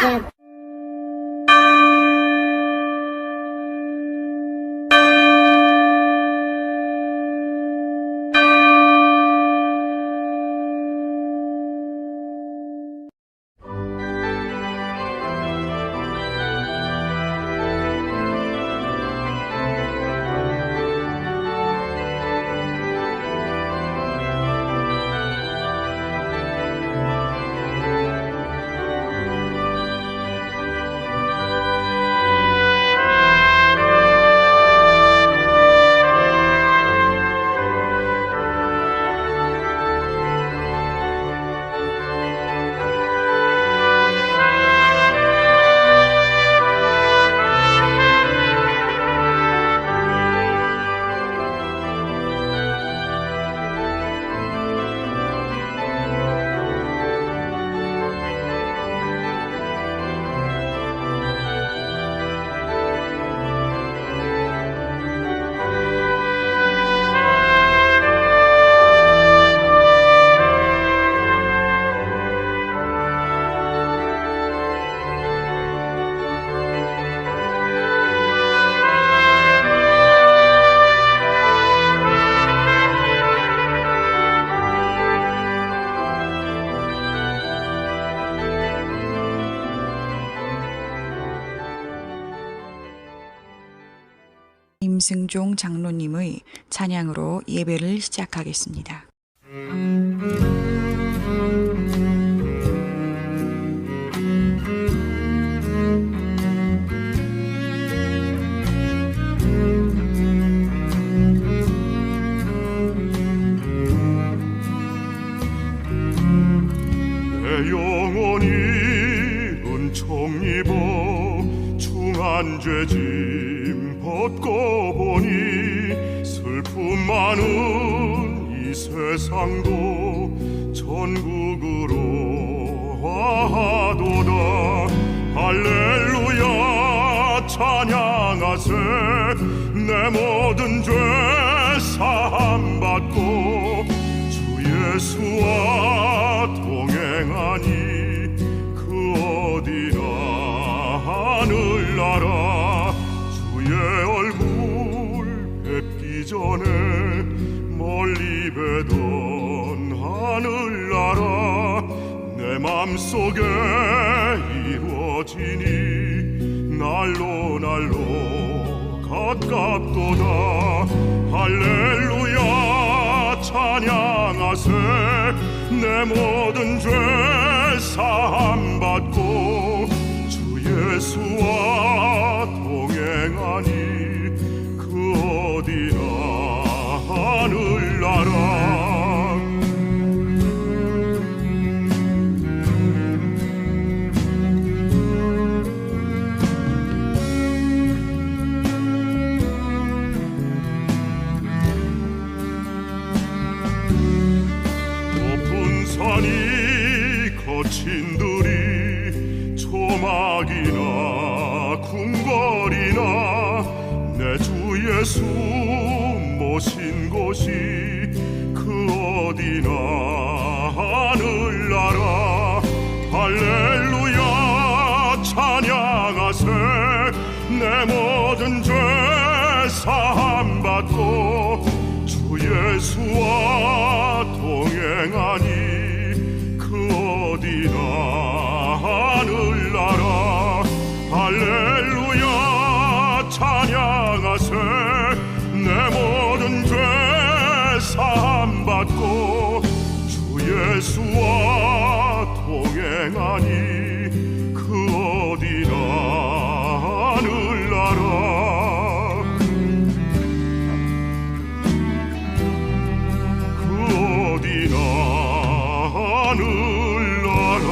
네. 임승종 장로님의 찬양으로 예배를 시작하겠습니다. 내 영혼이 은총 입어 중한 죄짐 벗고 보니 슬픔 많은 이 세상도 천국으로 와도다. 할렐루야 찬양하세. 내 모든 죄 사함 받고 주 예수와 동행하니 그 어디나 하늘나라. 주의 얼굴 뵙기 전에 멀리 뵈던 하늘나라. 내 맘속에 이루어지니 날로 날로 가깝도다. 할렐루야 찬양하세. 내 모든 죄 사함 받고 주 예수와 동행하니 그 어디나 하늘나라. 산이 거친 들이 초막이나 궁궐이나 내 주 예수 모신 곳이 그 어디나 하늘나라. 할렐루야 찬양하세. 내 모든 죄 사함 받고 주 예수와 동행하니 어디나 하늘나라. 할렐루야 찬양하세. 내 모든 죄 사함 받고 주 예수와 동행하니 그 어디나 하늘나라. 그 어디나 하늘나라.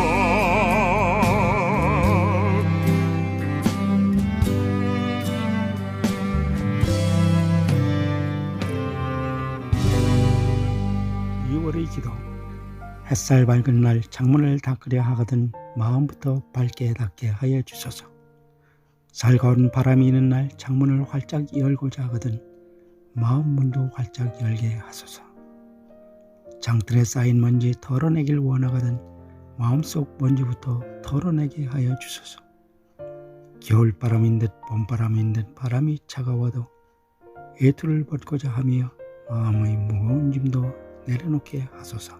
기도. 햇살 밝은 날 창문을 닫으려 하거든 마음부터 밝게 닫게 하여 주소서. 살가운 바람이 있는 날 창문을 활짝 열고자 하거든 마음 문도 활짝 열게 하소서. 장틀에 쌓인 먼지 털어내길 원하거든 마음속 먼지부터 털어내게 하여 주소서. 겨울바람인 듯 봄바람인 듯 바람이 차가워도 외투를 벗고자 하며 마음의 무거운 짐도 내려놓게 하소서.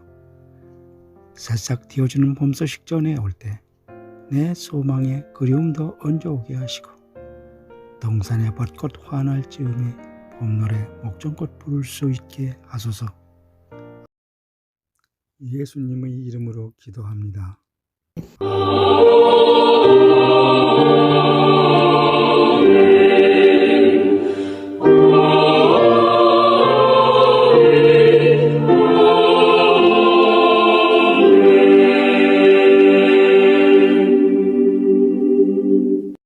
새싹 띄워주는 봄 소식 전에 올 때 내 소망에 그리움도 얹어오게 하시고 동산의 벚꽃 환할 즈음에 봄노래 목전꽃 부를 수 있게 하소서. 예수님의 이름으로 기도합니다.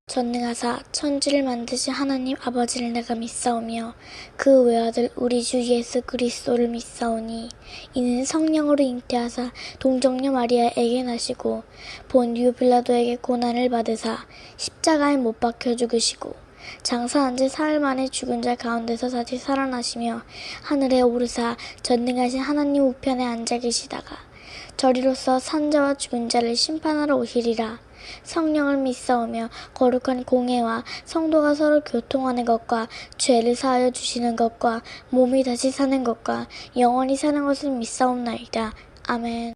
전능하사 천지를 만드신 하나님 아버지를 내가 믿사오며 그 외아들 우리 주 예수 그리스도를 믿사오니 이는 성령으로 잉태하사 동정녀 마리아에게 나시고 본디오 빌라도에게 고난을 받으사 십자가에 못 박혀 죽으시고 장사한 지 사흘 만에 죽은 자 가운데서 다시 살아나시며 하늘에 오르사 전능하신 하나님 우편에 앉아 계시다가 저리로서 산자와 죽은 자를 심판하러 오시리라. 성령을 믿사오며 거룩한 공회와 성도가 서로 교통하는 것과 죄를 사하여 주시는 것과 몸이 다시 사는 것과 영원히 사는 것을 믿사옵나이다. 아멘.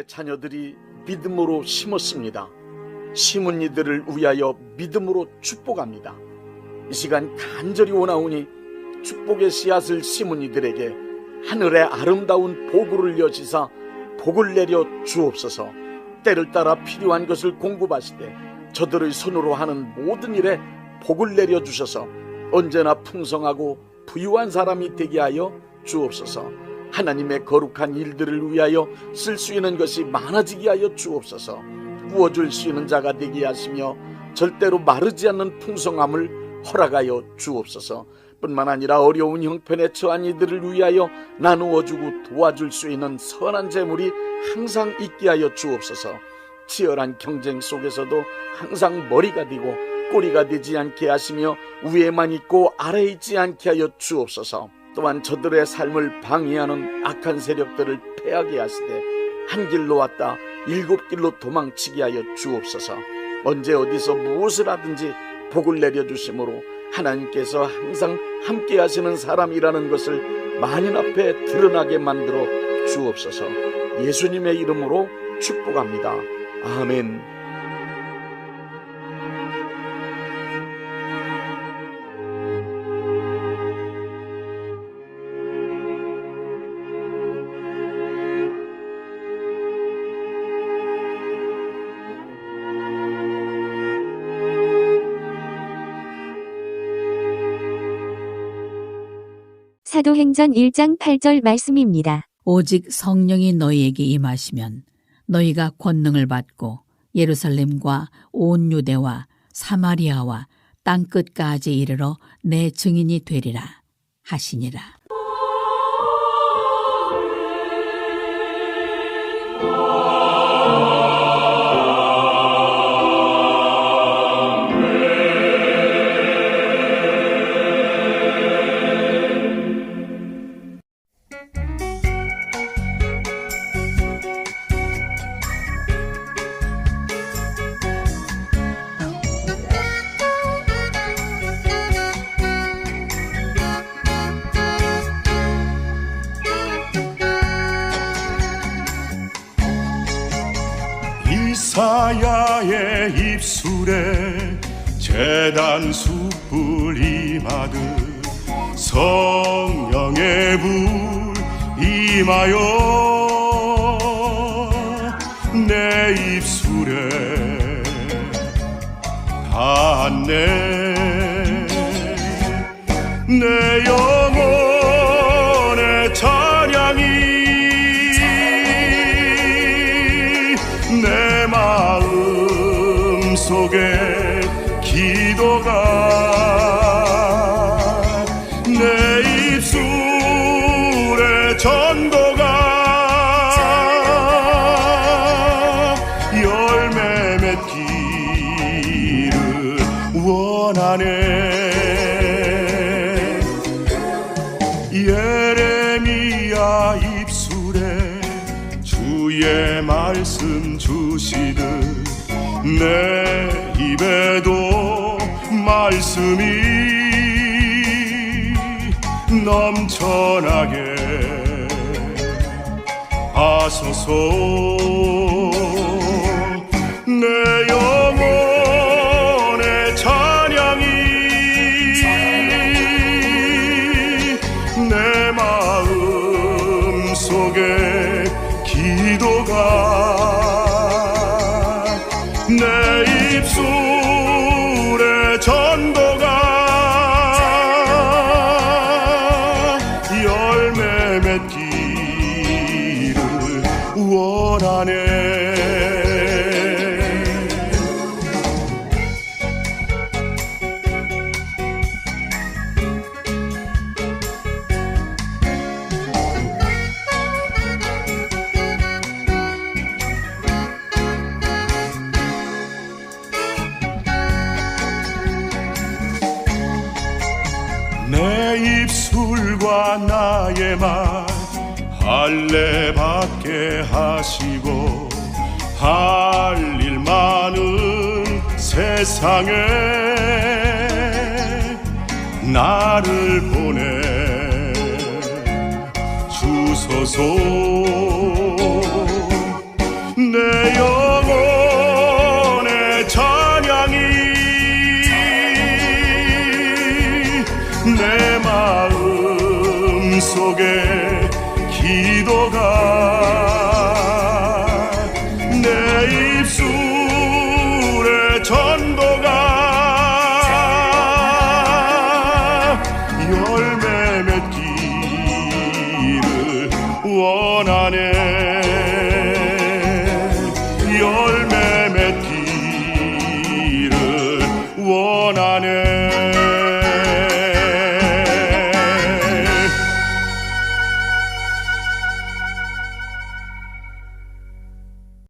하나님의 자녀들이 믿음으로 심었습니다. 심은 이들을 위하여 믿음으로 축복합니다. 이 시간 간절히 원하오니 축복의 씨앗을 심은 이들에게 하늘의 아름다운 보구를 여시사 복을 내려 주옵소서. 때를 따라 필요한 것을 공급하시되 저들의 손으로 하는 모든 일에 복을 내려 주셔서 언제나 풍성하고 부유한 사람이 되게 하여 주옵소서. 하나님의 거룩한 일들을 위하여 쓸 수 있는 것이 많아지게 하여 주옵소서. 부어줄 수 있는 자가 되게 하시며 절대로 마르지 않는 풍성함을 허락하여 주옵소서. 뿐만 아니라 어려운 형편에 처한 이들을 위하여 나누어주고 도와줄 수 있는 선한 재물이 항상 있게 하여 주옵소서. 치열한 경쟁 속에서도 항상 머리가 되고 꼬리가 되지 않게 하시며 위에만 있고 아래에 있지 않게 하여 주옵소서. 또한 저들의 삶을 방해하는 악한 세력들을 패하게 하시되 한 길로 왔다 7길로 도망치게 하여 주옵소서. 언제 어디서 무엇을 하든지 복을 내려주심으로 하나님께서 항상 함께 하시는 사람이라는 것을 만인 앞에 드러나게 만들어 주옵소서. 예수님의 이름으로 축복합니다. 아멘. 사도행전 1장 8절 말씀입니다. 오직 성령이 너희에게 임하시면 너희가 권능을 받고 예루살렘과 온 유대와 사마리아와 땅끝까지 이르러 내 증인이 되리라 하시니라. 이사야의 입술에 제단 숯불 임하듯 성령의 불 임하여 내 입술에 닿네. 내 영혼의 찬양이 내 마음 속에 기도가 내 입술의 전도가 열매 맺기를 원하네. 예레미야 입술에 주의 말씀 주시듯 내 입에도 말씀이 넘쳐나게 하소서. 내 영혼의 찬양이 내 마음 속에 기도가 내 입술의 전도가 열매 맺기를 원하네. 내 입술과 나의 말 할례 받게 하시고 할 일 많은 세상에 나를 보내 주소서. 속에 기도가 내 입술의 전도가 열매 맺기를 원하네. 열매 맺기를 원하네.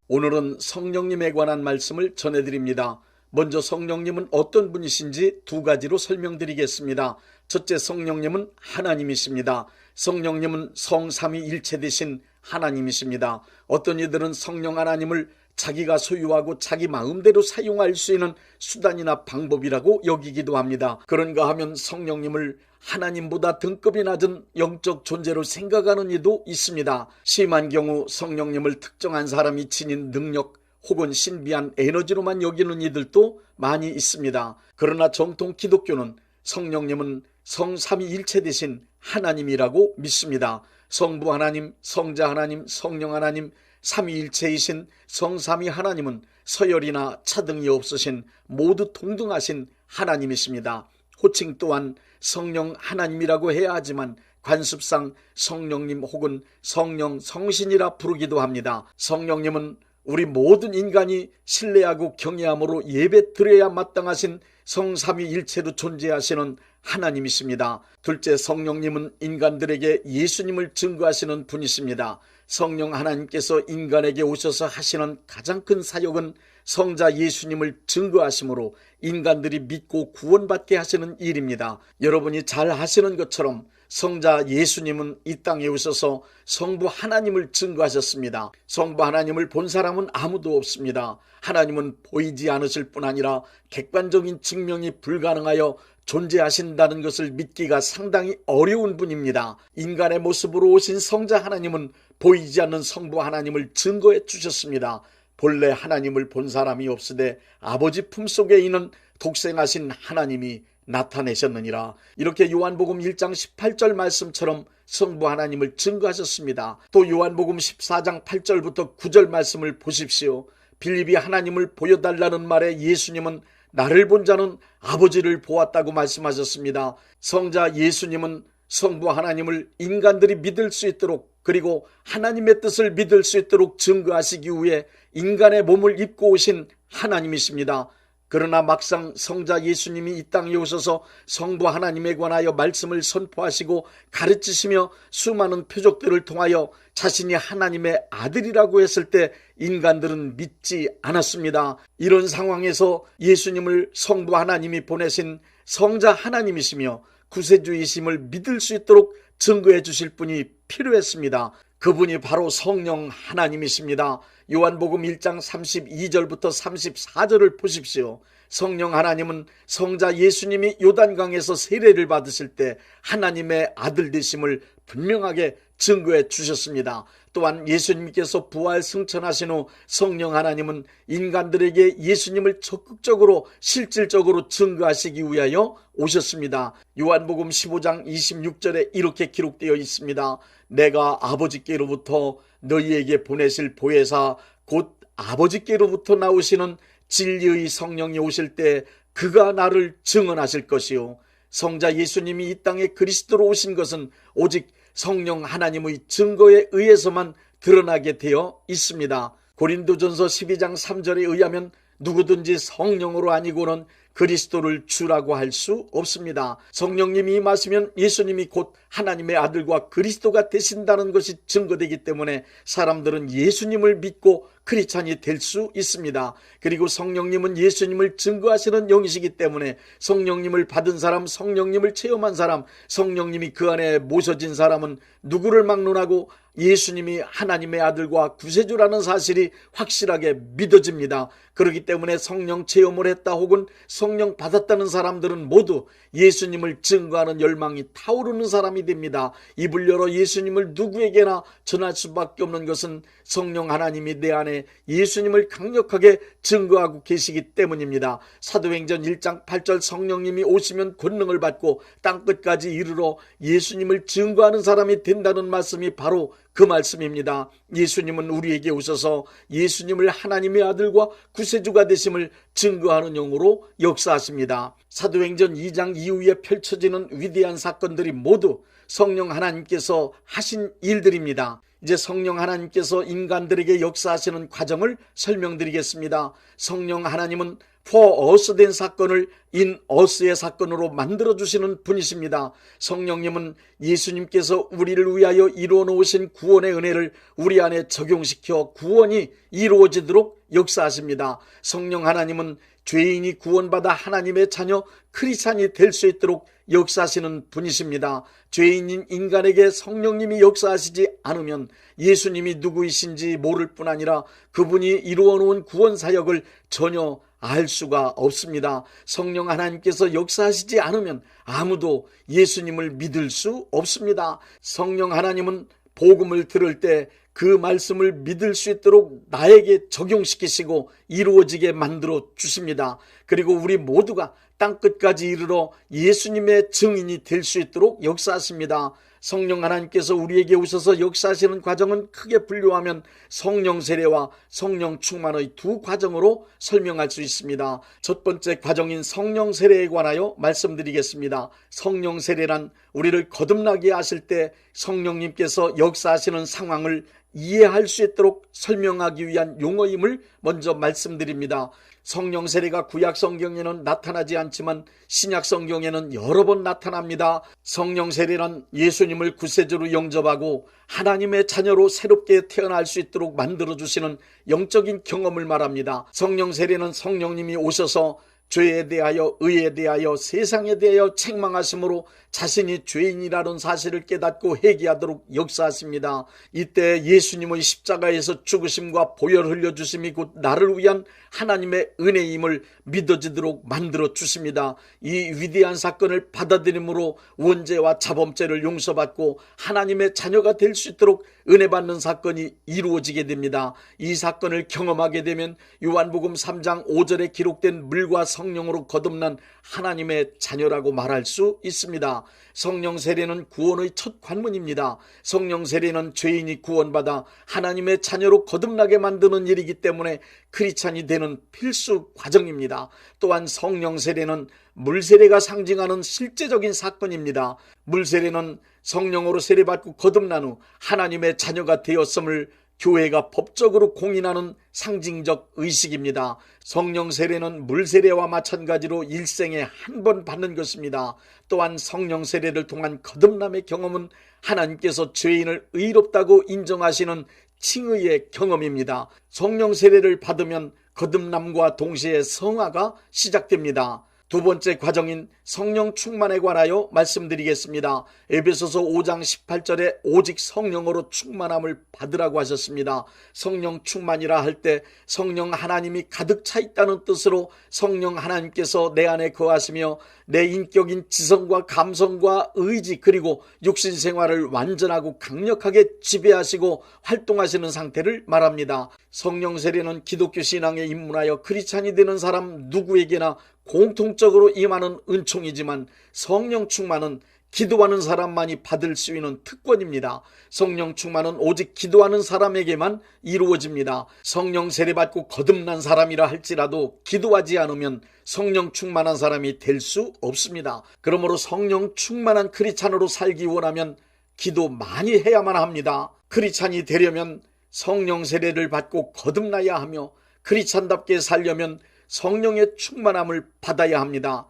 오늘은 성령님에 관한 말씀을 전해드립니다. 먼저 성령님은 어떤 분이신지 두 가지로 설명드리겠습니다. 첫째, 성령님은 하나님이십니다. 성령님은 성삼위일체 되신 하나님이십니다. 어떤 이들은 성령 하나님을 자기가 소유하고 자기 마음대로 사용할 수 있는 수단이나 방법이라고 여기기도 합니다. 그런가 하면 성령님을 하나님보다 등급이 낮은 영적 존재로 생각하는 이도 있습니다. 심한 경우 성령님을 특정한 사람이 지닌 능력 혹은 신비한 에너지로만 여기는 이들도 많이 있습니다. 그러나 정통 기독교는 성령님은 성삼위일체 되신 하나님이라고 믿습니다. 성부 하나님, 성자 하나님, 성령 하나님, 삼위일체이신 성삼위 하나님은 서열이나 차등이 없으신 모두 동등하신 하나님이십니다. 호칭 또한 성령 하나님이라고 해야 하지만 관습상 성령님 혹은 성령 성신이라 부르기도 합니다. 성령님은 우리 모든 인간이 신뢰하고 경외함으로 예배 드려야 마땅하신 성삼위일체로 존재하시는 하나님이십니다. 둘째, 성령님은 인간들에게 예수님을 증거하시는 분이십니다. 성령 하나님께서 인간에게 오셔서 하시는 가장 큰 사역은 성자 예수님을 증거하심으로 인간들이 믿고 구원받게 하시는 일입니다. 여러분이 잘 아시는 것처럼 성자 예수님은 이 땅에 오셔서 성부 하나님을 증거하셨습니다. 성부 하나님을 본 사람은 아무도 없습니다. 하나님은 보이지 않으실 뿐 아니라 객관적인 증명이 불가능하여 존재하신다는 것을 믿기가 상당히 어려운 분입니다. 인간의 모습으로 오신 성자 하나님은 보이지 않는 성부 하나님을 증거해 주셨습니다. 본래 하나님을 본 사람이 없으되 아버지 품속에 있는 독생하신 하나님이 나타내셨느니라. 이렇게 요한복음 1장 18절 말씀처럼 성부 하나님을 증거하셨습니다. 또 요한복음 14장 8절부터 9절 말씀을 보십시오. 빌립이 하나님을 보여달라는 말에 예수님은 나를 본 자는 아버지를 보았다고 말씀하셨습니다. 성자 예수님은 성부 하나님을 인간들이 믿을 수 있도록 그리고 하나님의 뜻을 믿을 수 있도록 증거하시기 위해 인간의 몸을 입고 오신 하나님이십니다. 그러나 막상 성자 예수님이 이 땅에 오셔서 성부 하나님에 관하여 말씀을 선포하시고 가르치시며 수많은 표적들을 통하여 자신이 하나님의 아들이라고 했을 때 인간들은 믿지 않았습니다. 이런 상황에서 예수님을 성부 하나님이 보내신 성자 하나님이시며 구세주이심을 믿을 수 있도록 증거해 주실 분이 필요했습니다. 그분이 바로 성령 하나님이십니다. 요한복음 1장 32절부터 34절을 보십시오. 성령 하나님은 성자 예수님이 요단강에서 세례를 받으실 때 하나님의 아들 되심을 분명하게 증거해 주셨습니다. 또한 예수님께서 부활 승천하신 후 성령 하나님은 인간들에게 예수님을 적극적으로 실질적으로 증거하시기 위하여 오셨습니다. 요한복음 15장 26절에 이렇게 기록되어 있습니다. 내가 아버지께로부터 너희에게 보내실 보혜사 곧 아버지께로부터 나오시는 진리의 성령이 오실 때 그가 나를 증언하실 것이요. 성자 예수님이 이 땅에 그리스도로 오신 것은 오직 성령 하나님의 증거에 의해서만 드러나게 되어 있습니다. 고린도전서 12장 3절에 의하면 누구든지 성령으로 아니고는 그리스도를 주라고 할 수 없습니다. 성령님이 임하시면 예수님이 곧 하나님의 아들과 그리스도가 되신다는 것이 증거되기 때문에 사람들은 예수님을 믿고 크리스찬이 될 수 있습니다. 그리고 성령님은 예수님을 증거하시는 영이시기 때문에 성령님을 받은 사람, 성령님을 체험한 사람, 성령님이 그 안에 모셔진 사람은 누구를 막론하고 예수님이 하나님의 아들과 구세주라는 사실이 확실하게 믿어집니다. 그렇기 때문에 성령 체험을 했다 혹은 성령 받았다는 사람들은 모두 예수님을 증거하는 열망이 타오르는 사람이 됩니다. 입을 열어 예수님을 누구에게나 전할 수밖에 없는 것은 성령 하나님이 내 안에 예수님을 강력하게 증거하고 계시기 때문입니다. 사도행전 1장 8절 성령님이 오시면 권능을 받고 땅끝까지 이르러 예수님을 증거하는 사람이 된다는 말씀이 바로 그 말씀입니다. 예수님은 우리에게 오셔서 예수님을 하나님의 아들과 구세주가 되심을 증거하는 영으로 역사하십니다. 사도행전 2장 이후에 펼쳐지는 위대한 사건들이 모두 성령 하나님께서 하신 일들입니다. 이제 성령 하나님께서 인간들에게 역사하시는 과정을 설명드리겠습니다. 성령 하나님은 for us 된 사건을 in us의 사건으로 만들어주시는 분이십니다. 성령님은 예수님께서 우리를 위하여 이루어 놓으신 구원의 은혜를 우리 안에 적용시켜 구원이 이루어지도록 역사하십니다. 성령 하나님은 죄인이 구원받아 하나님의 자녀 크리스찬이 될 수 있도록 역사하시는 분이십니다. 죄인인 인간에게 성령님이 역사하시지 않으면 예수님이 누구이신지 모를 뿐 아니라 그분이 이루어 놓은 구원 사역을 전혀 알 수가 없습니다. 성령 하나님께서 역사하시지 않으면 아무도 예수님을 믿을 수 없습니다. 성령 하나님은 복음을 들을 때 그 말씀을 믿을 수 있도록 나에게 적용시키시고 이루어지게 만들어 주십니다. 그리고 우리 모두가 땅끝까지 이르러 예수님의 증인이 될 수 있도록 역사하십니다. 성령 하나님께서 우리에게 오셔서 역사하시는 과정은 크게 분류하면 성령 세례와 성령 충만의 두 과정으로 설명할 수 있습니다. 첫 번째 과정인 성령 세례에 관하여 말씀드리겠습니다. 성령 세례란 우리를 거듭나게 하실 때 성령님께서 역사하시는 상황을 이해할 수 있도록 설명하기 위한 용어임을 먼저 말씀드립니다. 성령 세례가 구약 성경에는 나타나지 않지만 신약 성경에는 여러 번 나타납니다. 성령 세례란 예수님을 구세주로 영접하고 하나님의 자녀로 새롭게 태어날 수 있도록 만들어주시는 영적인 경험을 말합니다. 성령 세례는 성령님이 오셔서 죄에 대하여 의에 대하여 세상에 대하여 책망하심으로 자신이 죄인이라는 사실을 깨닫고 회개하도록 역사하십니다. 이때 예수님의 십자가에서 죽으심과 보혈 흘려주심이 곧 나를 위한 하나님의 은혜임을 믿어지도록 만들어 주십니다. 이 위대한 사건을 받아들임으로 원죄와 자범죄를 용서받고 하나님의 자녀가 될 수 있도록 은혜 받는 사건이 이루어지게 됩니다. 이 사건을 경험하게 되면 요한복음 3장 5절에 기록된 물과 성령으로 거듭난 하나님의 자녀라고 말할 수 있습니다. 성령 세례는 구원의 첫 관문입니다. 성령 세례는 죄인이 구원받아 하나님의 자녀로 거듭나게 만드는 일이기 때문에 크리스찬이 되는 필수 과정입니다. 또한 성령 세례는 물세례가 상징하는 실제적인 사건입니다. 물세례는 성령으로 세례받고 거듭난 후 하나님의 자녀가 되었음을 교회가 법적으로 공인하는 상징적 의식입니다. 성령 세례는 물 세례와 마찬가지로 일생에 한 번 받는 것입니다. 또한 성령 세례를 통한 거듭남의 경험은 하나님께서 죄인을 의롭다고 인정하시는 칭의의 경험입니다. 성령 세례를 받으면 거듭남과 동시에 성화가 시작됩니다. 두 번째 과정인 성령 충만에 관하여 말씀드리겠습니다. 에베소서 5장 18절에 오직 성령으로 충만함을 받으라고 하셨습니다. 성령 충만이라 할 때 성령 하나님이 가득 차 있다는 뜻으로 성령 하나님께서 내 안에 거하시며 내 인격인 지성과 감성과 의지 그리고 육신 생활을 완전하고 강력하게 지배하시고 활동하시는 상태를 말합니다. 성령 세례는 기독교 신앙에 입문하여 크리스찬이 되는 사람 누구에게나 공통적으로 임하는 은총이지만 성령 충만은 기도하는 사람만이 받을 수 있는 특권입니다. 성령 충만은 오직 기도하는 사람에게만 이루어집니다. 성령 세례받고 거듭난 사람이라 할지라도 기도하지 않으면 성령 충만한 사람이 될 수 없습니다. 그러므로 성령 충만한 크리스찬으로 살기 원하면 기도 많이 해야만 합니다. 크리스찬이 되려면 성령 세례를 받고 거듭나야 하며 크리스찬답게 살려면 성령의 충만함을 받아야 합니다.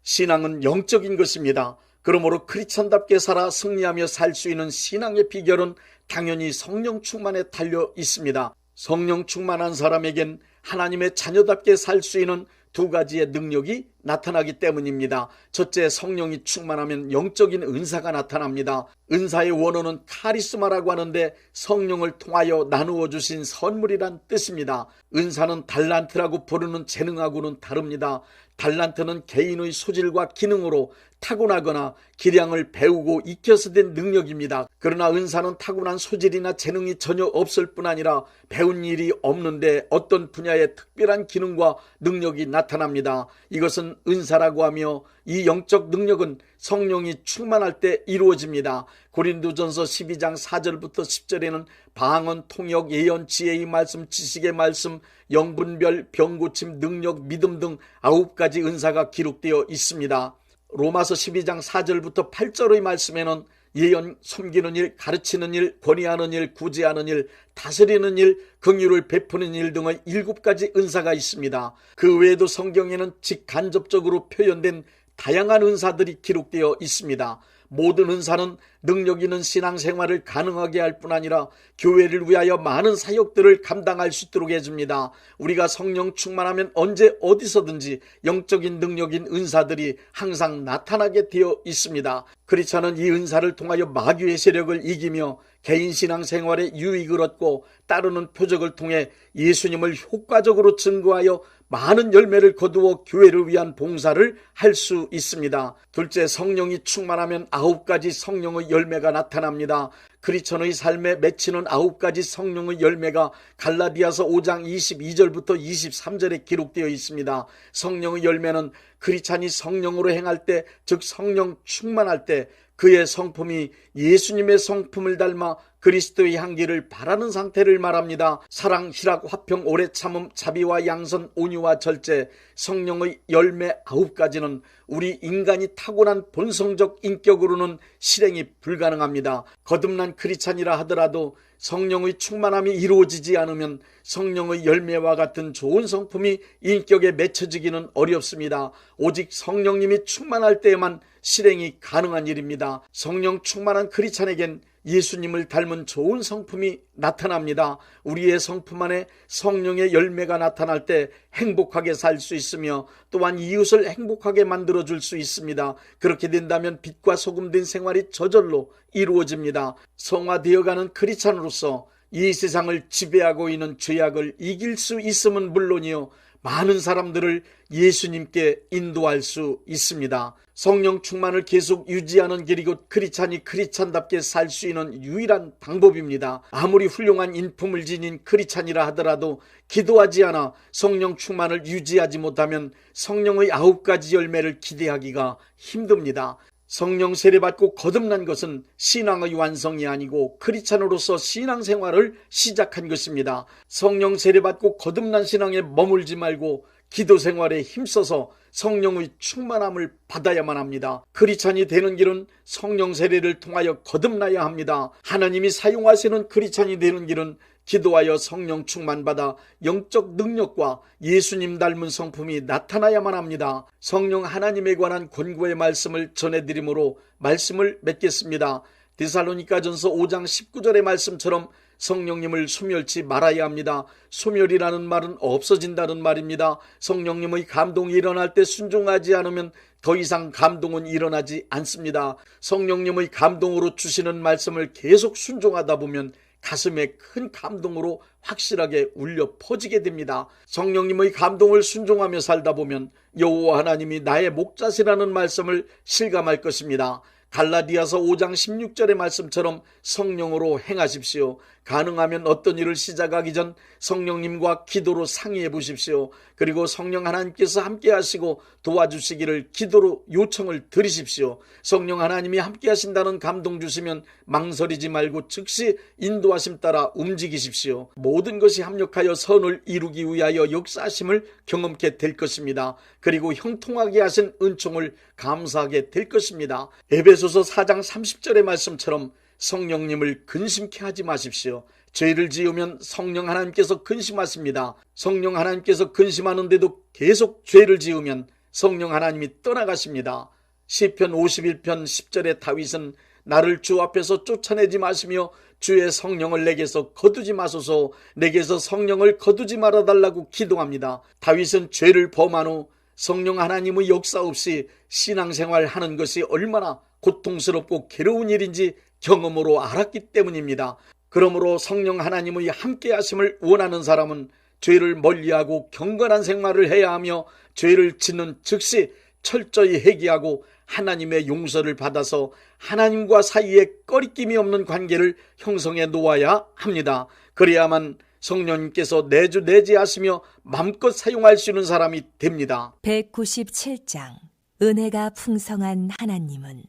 신앙은 영적인 것입니다. 그러므로 크리스찬답게 살아 승리하며 살 수 있는 신앙의 비결은 당연히 성령 충만에 달려 있습니다. 성령 충만한 사람에겐 하나님의 자녀답게 살 수 있는 두 가지의 능력이 나타나기 때문입니다. 첫째, 성령이 충만하면 영적인 은사가 나타납니다. 은사의 원어는 카리스마라고 하는데 성령을 통하여 나누어 주신 선물이란 뜻입니다. 은사는 달란트라고 부르는 재능하고는 다릅니다. 달란트는 개인의 소질과 기능으로 타고나거나 기량을 배우고 익혀서 된 능력입니다. 그러나 은사는 타고난 소질이나 재능이 전혀 없을 뿐 아니라 배운 일이 없는데 어떤 분야의 특별한 기능과 능력이 나타납니다. 이것은 은사라고 하며 이 영적 능력은 성령이 충만할 때 이루어집니다. 고린도전서 12장 4절부터 10절에는 방언, 통역, 예언, 지혜의 말씀, 지식의 말씀, 영분별, 병고침, 능력, 믿음 등 9가지 은사가 기록되어 있습니다. 로마서 12장 4절부터 8절의 말씀에는 예언, 섬기는 일, 가르치는 일, 권위하는 일, 구제하는 일, 다스리는 일, 긍휼을 베푸는 일 등의 7가지 은사가 있습니다. 그 외에도 성경에는 직간접적으로 표현된 다양한 은사들이 기록되어 있습니다. 모든 은사는 능력 있는 신앙생활을 가능하게 할 뿐 아니라 교회를 위하여 많은 사역들을 감당할 수 있도록 해줍니다. 우리가 성령 충만하면 언제 어디서든지 영적인 능력인 은사들이 항상 나타나게 되어 있습니다. 크리스찬은 이 은사를 통하여 마귀의 세력을 이기며 개인 신앙생활에 유익을 얻고 따르는 표적을 통해 예수님을 효과적으로 증거하여 많은 열매를 거두어 교회를 위한 봉사를 할 수 있습니다. 둘째, 성령이 충만하면 9가지 성령의 열매가 나타납니다. 크리스천의 삶에 맺히는 9가지 성령의 열매가 갈라디아서 5장 22절부터 23절에 기록되어 있습니다. 성령의 열매는 크리스찬이 성령으로 행할 때, 즉 성령 충만할 때 그의 성품이 예수님의 성품을 닮아 그리스도의 향기를 바라는 상태를 말합니다. 사랑, 희락, 화평, 오래 참음, 자비와 양선, 온유와 절제, 성령의 열매 9가지는 우리 인간이 타고난 본성적 인격으로는 실행이 불가능합니다. 거듭난 크리스찬이라 하더라도 성령의 충만함이 이루어지지 않으면 성령의 열매와 같은 좋은 성품이 인격에 맺혀지기는 어렵습니다. 오직 성령님이 충만할 때에만 실행이 가능한 일입니다. 성령 충만한 크리스찬에겐 예수님을 닮은 좋은 성품이 나타납니다. 우리의 성품 안에 성령의 열매가 나타날 때 행복하게 살 수 있으며 또한 이웃을 행복하게 만들어줄 수 있습니다. 그렇게 된다면 빛과 소금 된 생활이 저절로 이루어집니다. 성화되어가는 크리스찬으로서 이 세상을 지배하고 있는 죄악을 이길 수 있음은 물론이요, 많은 사람들을 예수님께 인도할 수 있습니다. 성령 충만을 계속 유지하는 길이 곧 크리스찬이 크리스찬답게 살 수 있는 유일한 방법입니다. 아무리 훌륭한 인품을 지닌 크리스찬이라 하더라도 기도하지 않아 성령 충만을 유지하지 못하면 성령의 9가지 열매를 기대하기가 힘듭니다. 성령 세례받고 거듭난 것은 신앙의 완성이 아니고 크리스찬으로서 신앙생활을 시작한 것입니다. 성령 세례받고 거듭난 신앙에 머물지 말고 기도 생활에 힘써서 성령의 충만함을 받아야만 합니다. 크리스찬이 되는 길은 성령 세례를 통하여 거듭나야 합니다. 하나님이 사용하시는 크리스찬이 되는 길은 기도하여 성령 충만받아 영적 능력과 예수님 닮은 성품이 나타나야만 합니다. 성령 하나님에 관한 권고의 말씀을 전해드리므로 말씀을 맺겠습니다. 데살로니가전서 5장 19절의 말씀처럼 성령님을 소멸치 말아야 합니다. 소멸이라는 말은 없어진다는 말입니다. 성령님의 감동이 일어날 때 순종하지 않으면 더 이상 감동은 일어나지 않습니다. 성령님의 감동으로 주시는 말씀을 계속 순종하다 보면 가슴에 큰 감동으로 확실하게 울려 퍼지게 됩니다. 성령님의 감동을 순종하며 살다 보면 여호와 하나님이 나의 목자시라는 말씀을 실감할 것입니다. 갈라디아서 5장 16절의 말씀처럼 성령으로 행하십시오. 가능하면 어떤 일을 시작하기 전 성령님과 기도로 상의해 보십시오. 그리고 성령 하나님께서 함께 하시고 도와주시기를 기도로 요청을 드리십시오. 성령 하나님이 함께 하신다는 감동 주시면 망설이지 말고 즉시 인도하심 따라 움직이십시오. 모든 것이 합력하여 선을 이루기 위하여 역사하심을 경험케 될 것입니다. 그리고 형통하게 하신 은총을 감사하게 될 것입니다. 에베소서 4장 30절의 말씀처럼 성령님을 근심케 하지 마십시오. 죄를 지으면 성령 하나님께서 근심하십니다. 성령 하나님께서 근심하는데도 계속 죄를 지으면 성령 하나님이 떠나가십니다. 시편 51편 10절의 다윗은 나를 주 앞에서 쫓아내지 마시며 주의 성령을 내게서 거두지 마소서, 내게서 성령을 거두지 말아달라고 기도합니다. 다윗은 죄를 범한 후 성령 하나님의 역사 없이 신앙생활 하는 것이 얼마나 고통스럽고 괴로운 일인지 경험으로 알았기 때문입니다. 그러므로 성령 하나님의 함께하심을 원하는 사람은 죄를 멀리하고 경건한 생활을 해야 하며, 죄를 짓는 즉시 철저히 회개하고 하나님의 용서를 받아서 하나님과 사이에 꺼리낌이 없는 관계를 형성해 놓아야 합니다. 그래야만 성령님께서 내주내지하시며 마음껏 사용할 수 있는 사람이 됩니다. 197장 은혜가 풍성한 하나님은.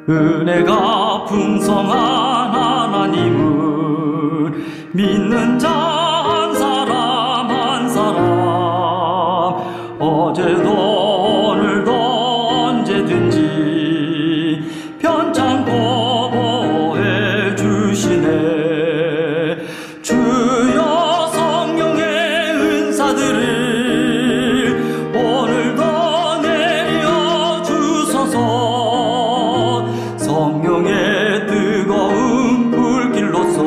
은혜가 풍성한 하나님은 믿는 자 한 사람 한 사람, 어제도 오늘도 언제든지 편찮고 보호해 주시네. 주여 성령의 은사들을 오늘도 내려 주소서. 성령의 뜨거운 불길로서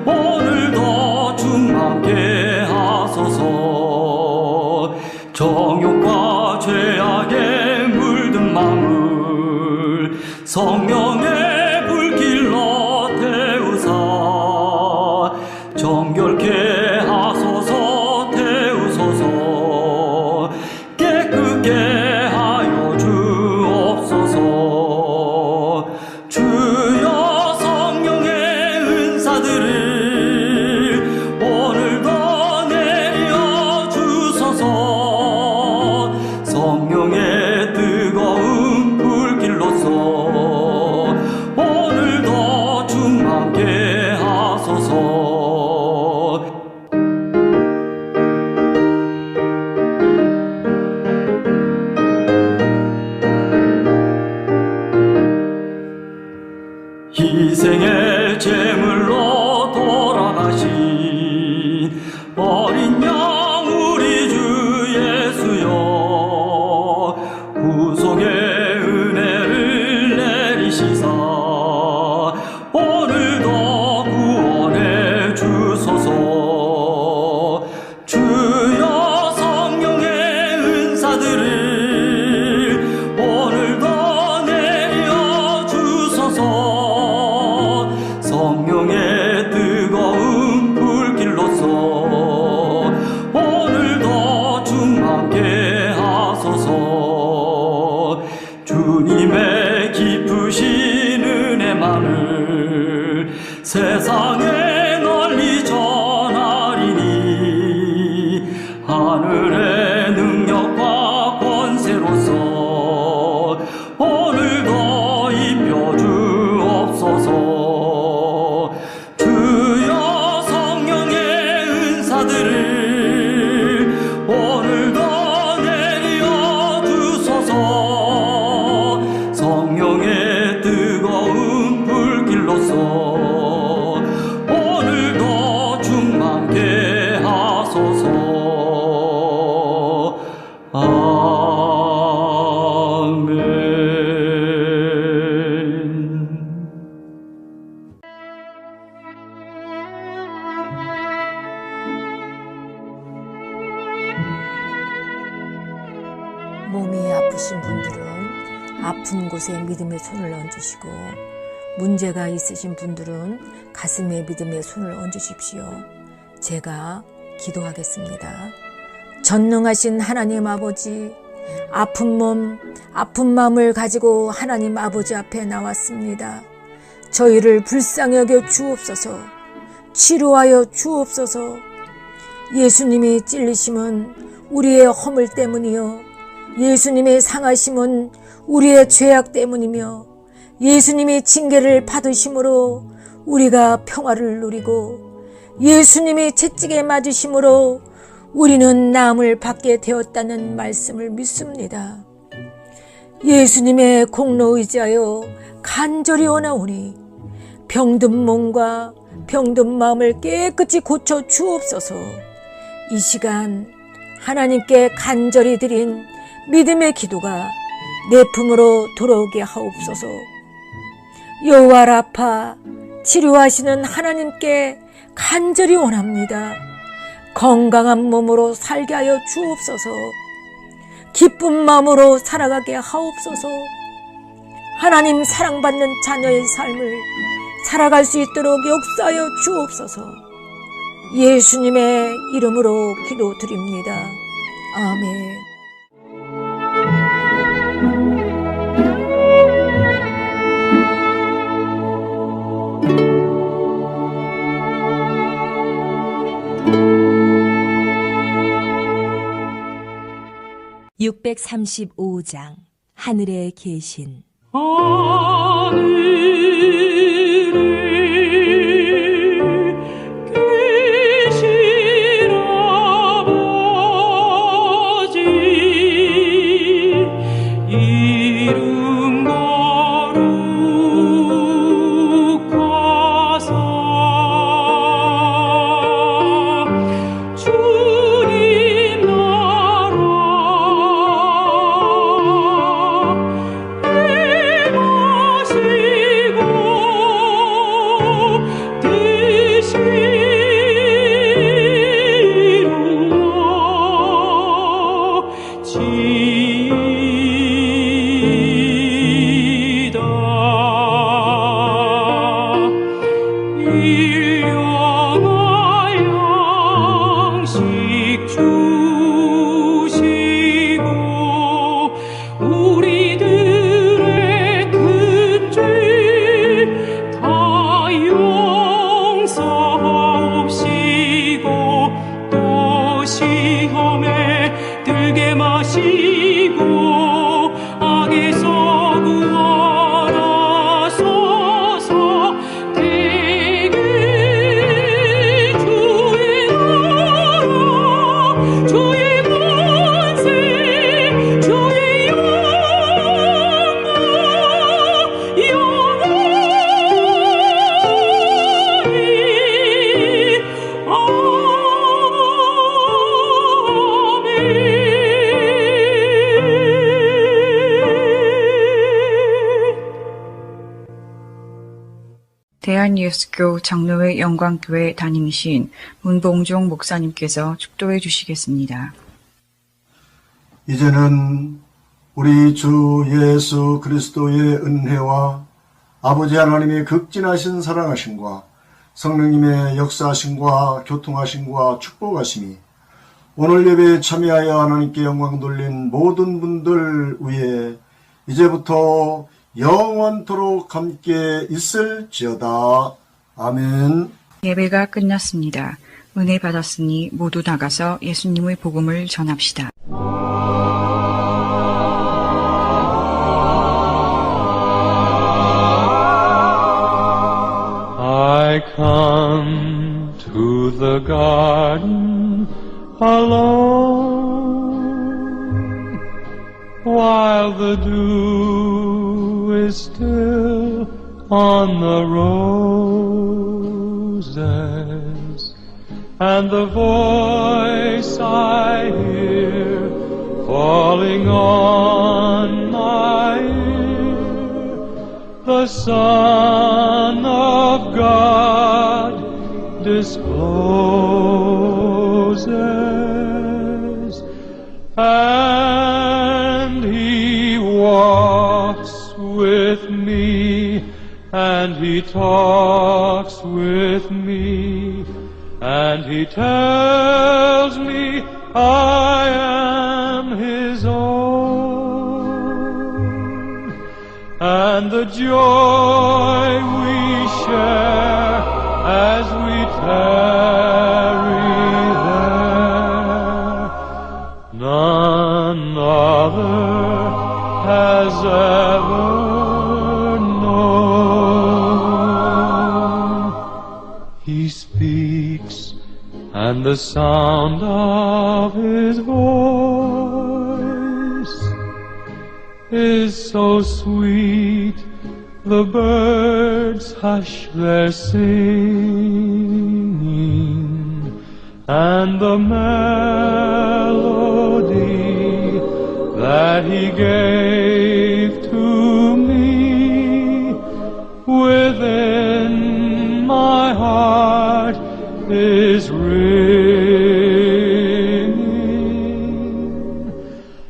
오늘도 충만케 하소서. 정욕과 죄악에 물든 마음을 성령의 불길로 태우사 정결케 하소서. 태우소서. 깨끗게 하여 주옵소서. 주여 성령의 은사들을 오늘도 내려 주소서. 성령의 뜨거운 불길로서 오늘도 충만케 하소서. 희생의 제물로 돌아가신 어린 양 우리 주 예수여, 구속의 은혜를 내리시사 오늘도 구원해 주소서. 주여 성령의 은사들을 오늘도 내려 주소서. 성령의 뜨거운 불길로서 오늘도 충만케 하소서. 주님의 깊으신 은혜만을 세상에 널리 전하리니, 하늘의 능력과 권세로서 오늘도 입혀 주옵소서. 주여 성령의 은사들을 오늘도 내려 주소서. 성령의 뜨거운 불길로서 오늘도 충만케 하소서. 아멘. 몸이 아프신 분들은 아픈 곳에 믿음의 손을 얹으시고, 문제가 있으신 분들은 가슴에 믿음의 손을 얹으십시오. 제가 기도하겠습니다. 전능하신 하나님 아버지, 아픈 몸, 아픈 마음을 가지고 하나님 아버지 앞에 나왔습니다. 저희를 불쌍히 여겨 주옵소서. 치료하여 주옵소서. 예수님이 찔리심은 우리의 허물 때문이요, 예수님의 상하심은 우리의 죄악 때문이며, 예수님이 징계를 받으심으로 우리가 평화를 누리고, 예수님이 채찍에 맞으심으로 우리는 나음을 받게 되었다는 말씀을 믿습니다. 예수님의 공로 의지하여 간절히 원하오니 병든 몸과 병든 마음을 깨끗이 고쳐 주옵소서. 이 시간 하나님께 간절히 드린 믿음의 기도가 내 품으로 돌아오게 하옵소서. 여호와 라파 치료하시는 하나님께 간절히 원합니다. 건강한 몸으로 살게 하여 주옵소서. 기쁜 마음으로 살아가게 하옵소서. 하나님 사랑받는 자녀의 삶을 살아갈 수 있도록 역사하여 주옵소서. 예수님의 이름으로 기도드립니다. 아멘. (635장) 하늘에 계신 대한예수교 장로회 영광교회 담임이신 문봉종 목사님께서 축도해 주시겠습니다. 이제는 우리 주 예수 그리스도의 은혜와 아버지 하나님의 극진하신 사랑하심과 성령님의 역사하심과 교통하심과 축복하심이 오늘 예배에 참여하여 하나님께 영광 돌린 모든 분들 위에 이제부터 영원토록 함께 있을지어다. 아멘. 예배가 끝났습니다. 은혜 받았으니 모두 나가서 예수님의 복음을 전합시다. I come to the garden alone while the dew is still on the roses and the voice I hear falling on my ear, the Son of God discloses, and He walks with me, and He talks with me, and He tells me I am His own, and the joy we share as we tarry there, none other has ever known. He speaks, and the sound of His voice is so sweet, the birds hush their singing, and the melody that he gave to me within my heart is ringing,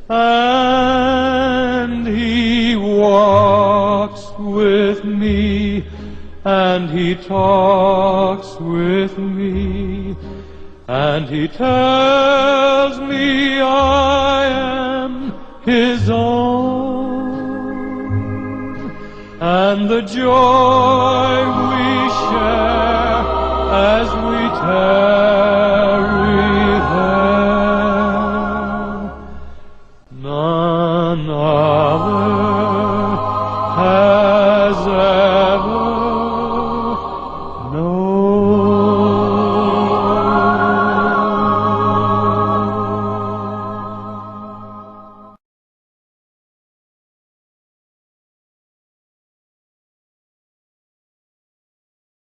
and he walks with me, and he talks with me, and he tells me I am his own, and the joy we share as we tarry there, none other has